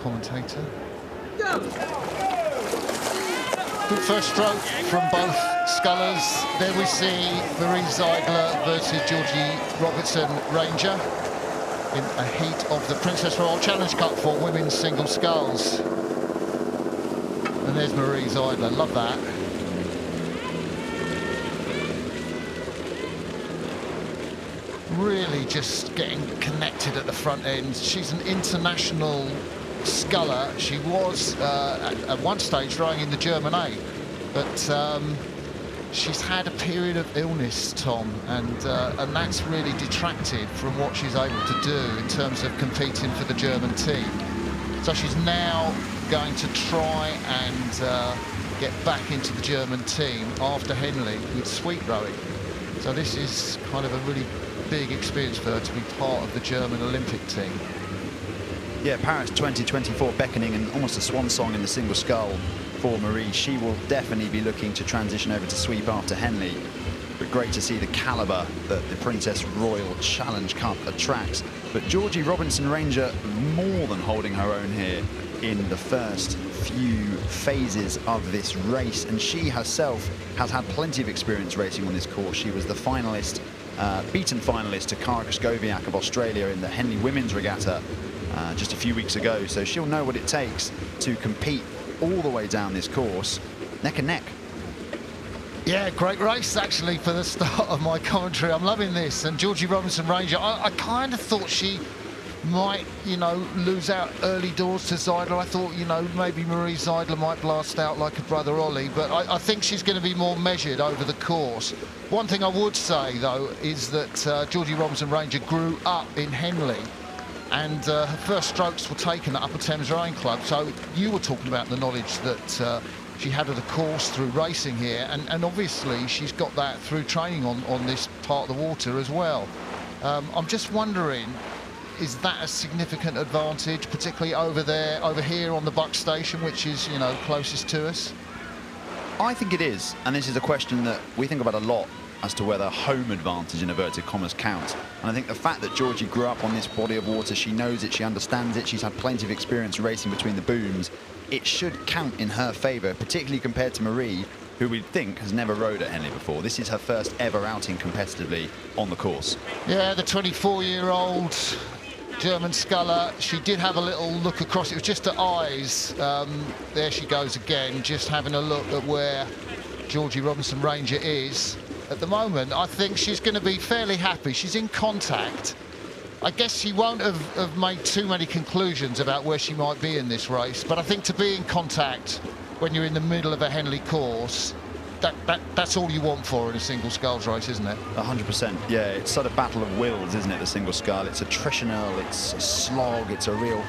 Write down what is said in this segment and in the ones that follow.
Commentator. Good first stroke from both scullers. There we see Marie Zeidler versus Georgie Robertson-Ranger in a heat of the Princess Royal Challenge Cup for women's single sculls. And there's Marie Zeidler, love that. Really just getting connected at the front end. She's an international sculler. She was at one stage rowing in the German A, but she's had a period of illness, Tom, and that's really detracted from what she's able to do in terms of competing for the German team. So she's now going to try and get back into the German team after Henley with sweep rowing. So this is kind of a really big experience for her to be part of the German Olympic team. Yeah, Paris 2024 beckoning, and almost a swan song in the single scull for Marie. She will definitely be looking to transition over to sweep after Henley. But great to see the calibre that the Princess Royal Challenge Cup attracts. But Georgie Robertson-Ranger more than holding her own here in the first few phases of this race, and she herself has had plenty of experience racing on this course. She was the finalist, beaten finalist to Kara Grskowiak of Australia in the Henley Women's Regatta just a few weeks ago, so she'll know what it takes to compete all the way down this course, neck and neck. Yeah, great race actually for the start of my commentary. I'm loving this. And Georgie Robertson-Ranger, I kind of thought she might, you know, lose out early doors to Zeidler. I thought, you know, maybe Marie Zeidler might blast out like her brother Ollie, but I think she's going to be more measured over the course. One thing I would say, though, is that Georgie Robertson-Ranger grew up in Henley, and her first strokes were taken at Upper Thames Rowing Club. So you were talking about the knowledge that she had of the course through racing here, and obviously she's got that through training on this part of the water as well. I'm just wondering, is that a significant advantage, particularly over here on the Buck Station, which is, you know, closest to us? I think it is, and this is a question that we think about a lot as to whether home advantage in inverted commas counts. And I think the fact that Georgie grew up on this body of water, she knows it, she understands it, she's had plenty of experience racing between the booms, it should count in her favour, particularly compared to Marie, who we'd think has never rowed at Henley before. This is her first ever outing competitively on the course. Yeah, the 24-year-old German sculler, she did have a little look across. It was just her eyes. There she goes again, just having a look at where Georgie Robertson-Ranger is. At the moment, I think she's going to be fairly happy. She's in contact. I guess she won't have made too many conclusions about where she might be in this race, but I think to be in contact when you're in the middle of a Henley course, that's all you want for in a single sculls race, isn't it? 100%. Yeah, it's sort of battle of wills, isn't it, the single scull? It's attritional, it's a slog, it's a real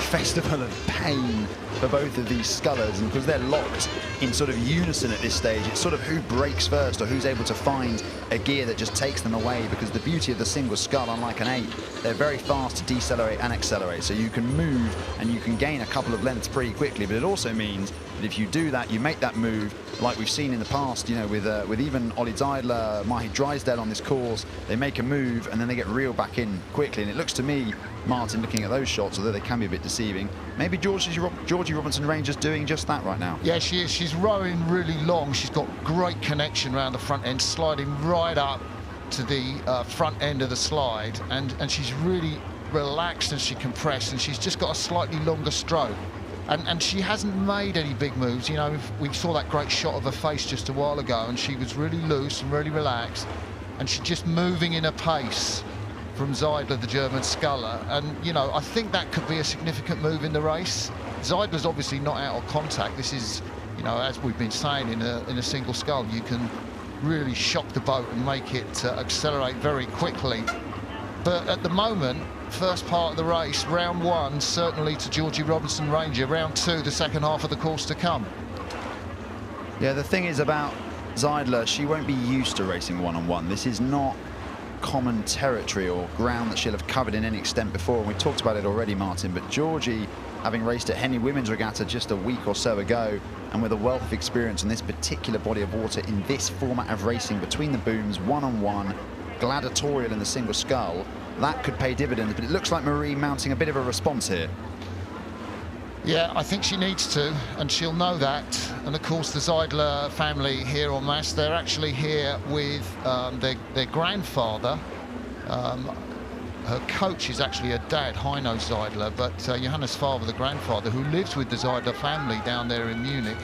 festival of pain for both of these scullers, and because they're locked in sort of unison at this stage, it's sort of who breaks first or who's able to find a gear that just takes them away, because the beauty of the single scull, unlike an 8, they're very fast to decelerate and accelerate, so you can move and you can gain a couple of lengths pretty quickly, but it also means that if you do that, you make that move, like we've seen in the past, you know, with even Ollie Zeidler, Mahi Drysdale on this course, they make a move and then they get reeled back in quickly, and it looks to me, Martin, looking at those shots, although they can be a bit deceiving, maybe Georgie Robertson-Ranger's doing just that right now. Yeah, she is. She's rowing really long. She's got great connection around the front end, sliding right up to the front end of the slide, and she's really relaxed as she compressed, and she's just got a slightly longer stroke. And she hasn't made any big moves. You know, we saw that great shot of her face just a while ago, and she was really loose and really relaxed, and she's just moving in a pace from Zeidler, the German sculler, and you know, I think that could be a significant move in the race. Zeidler's obviously not out of contact. This is, you know, as we've been saying, in a single scull, you can really shock the boat and make it accelerate very quickly. But at the moment, first part of the race, round 1, certainly to Georgie Robertson-Ranger. Round 2, the second half of the course to come. Yeah, the thing is about Zeidler, she won't be used to racing one-on-one. This is not common territory or ground that she'll have covered in any extent before, and we talked about it already, Martin, but Georgie, having raced at Henley Women's Regatta just a week or so ago, and with a wealth of experience in this particular body of water in this format of racing between the booms, one-on-one, gladiatorial in the single scull, that could pay dividends, but it looks like Marie mounting a bit of a response here. Yeah, I think she needs to, and she'll know that. And of course, the Zeidler family here en masse, they're actually here with their grandfather. Her coach is actually her dad, Heino Zeidler, but Johanna's father, the grandfather, who lives with the Zeidler family down there in Munich,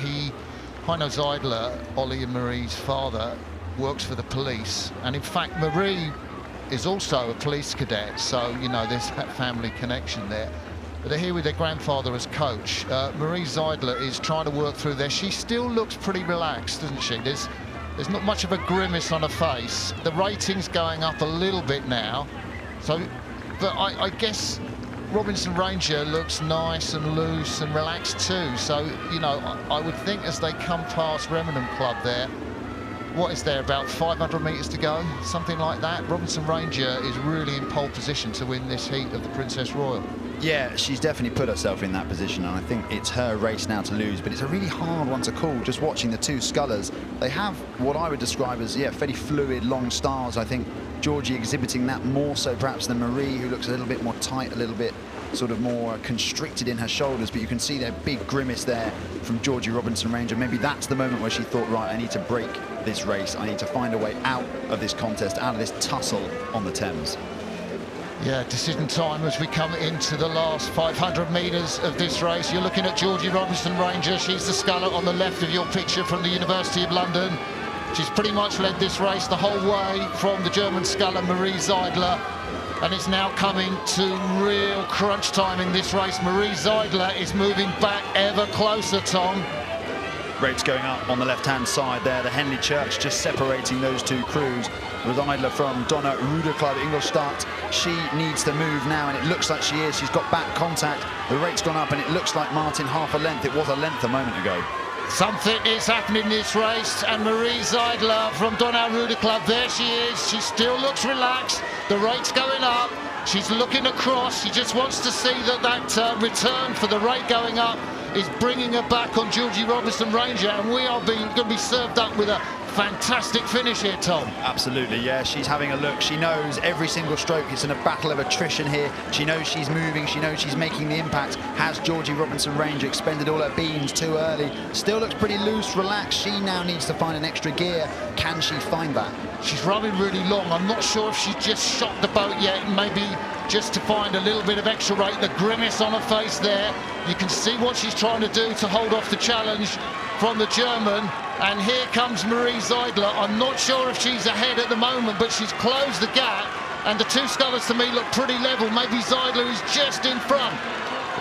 Heino Zeidler, Ollie and Marie's father, works for the police. And in fact, Marie is also a police cadet, so, you know, there's that family connection there. But they're here with their grandfather as coach. Marie Zeidler is trying to work through there. She still looks pretty relaxed, doesn't she? There's not much of a grimace on her face. The rating's going up a little bit now. So, but I guess Robinson Ranger looks nice and loose and relaxed too. So, you know, I would think as they come past Remington Club there, what is there, about 500 metres to go? Something like that. Robinson Ranger is really in pole position to win this heat of the Princess Royal. Yeah, she's definitely put herself in that position, and I think it's her race now to lose, but it's a really hard one to call. Just watching the two scullers, they have what I would describe as, yeah, fairly fluid, long stars. I think Georgie exhibiting that more so perhaps than Marie, who looks a little bit more tight, a little bit sort of more constricted in her shoulders, but you can see their big grimace there from Georgie Robinson Ranger. Maybe that's the moment where she thought, right, I need to break this race. I need to find a way out of this contest, out of this tussle on the Thames. Yeah, decision time as we come into the last 500 metres of this race. You're looking at Georgie Robinson Ranger. She's the sculler on the left of your picture from the University of London. She's pretty much led this race the whole way from the German sculler Marie Zeidler. And it's now coming to real crunch time in this race. Marie Zeidler is moving back ever closer, Tom. Rates going up on the left-hand side there. The Henley Church just separating those two crews. Zeidler from Donner Ruder Club, Ingolstadt. She needs to move now, and it looks like she is. She's got back contact. The rate's gone up, and it looks like Martin half a length. It was a length a moment ago. Something is happening in this race, and Marie Zeidler from Donner Ruder Club, there she is. She still looks relaxed. The rate's going up. She's looking across. She just wants to see that return for the rate going up is bringing her back on Georgie Robinson Ranger, and we are going to be served up with a fantastic finish here, Tom. Absolutely, yeah, she's having a look. She knows every single stroke it's in a battle of attrition here. She knows she's moving, she knows she's making the impact. Has Georgie Robinson Ranger expended all her beans too early? Still looks pretty loose, relaxed. She now needs to find an extra gear. Can she find that? She's running really long. I'm not sure if she's just shot the boat yet, maybe just to find a little bit of extra rate. The grimace on her face there. You can see what she's trying to do to hold off the challenge from the German. And here comes Marie Zeidler. I'm not sure if she's ahead at the moment, but she's closed the gap. And the two scullers to me look pretty level. Maybe Zeidler is just in front.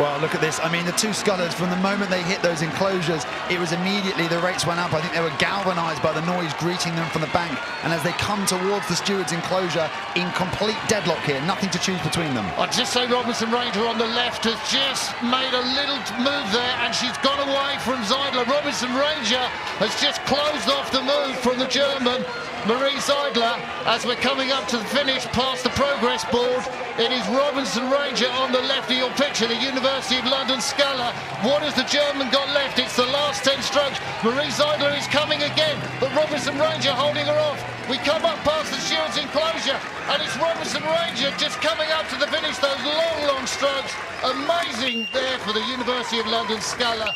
Well, look at this. I mean, the two scullers, from the moment they hit those enclosures, it was immediately the rates went up. I think they were galvanised by the noise greeting them from the bank. And as they come towards the steward's enclosure, in complete deadlock here, nothing to choose between them. I'd just say Robinson Ranger on the left has just made a little move there, and she's gone away from Zeidler. Robinson Ranger has just closed off the move from the German Marie Zeidler. As we're coming up to the finish past the progress board, it is Robinson Ranger on the left of your picture, the University of London sculler. What has the German got left? It's the last 10 strokes. Marie Zeidler is coming again, but Robinson Ranger holding her off. We come up past the steward's enclosure, and it's Robinson Ranger just coming up to the finish. Those long strokes. Amazing there for the University of London sculler.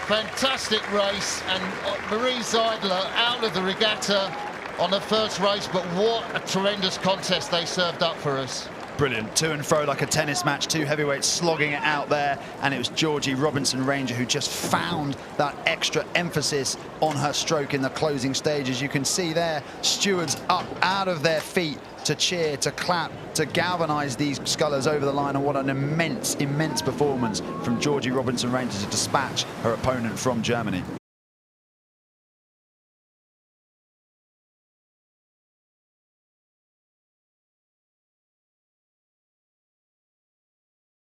Fantastic race, and Marie Zeidler out of the regatta on her first race, but what a tremendous contest they served up for us. Brilliant. To and fro like a tennis match, two heavyweights slogging it out there, and it was Georgie Robinson Ranger who just found that extra emphasis on her stroke in the closing stages. You can see there, stewards up out of their feet to cheer, to clap, to galvanise these scullers over the line, and what an immense performance from Georgie Robinson Ranger to dispatch her opponent from Germany.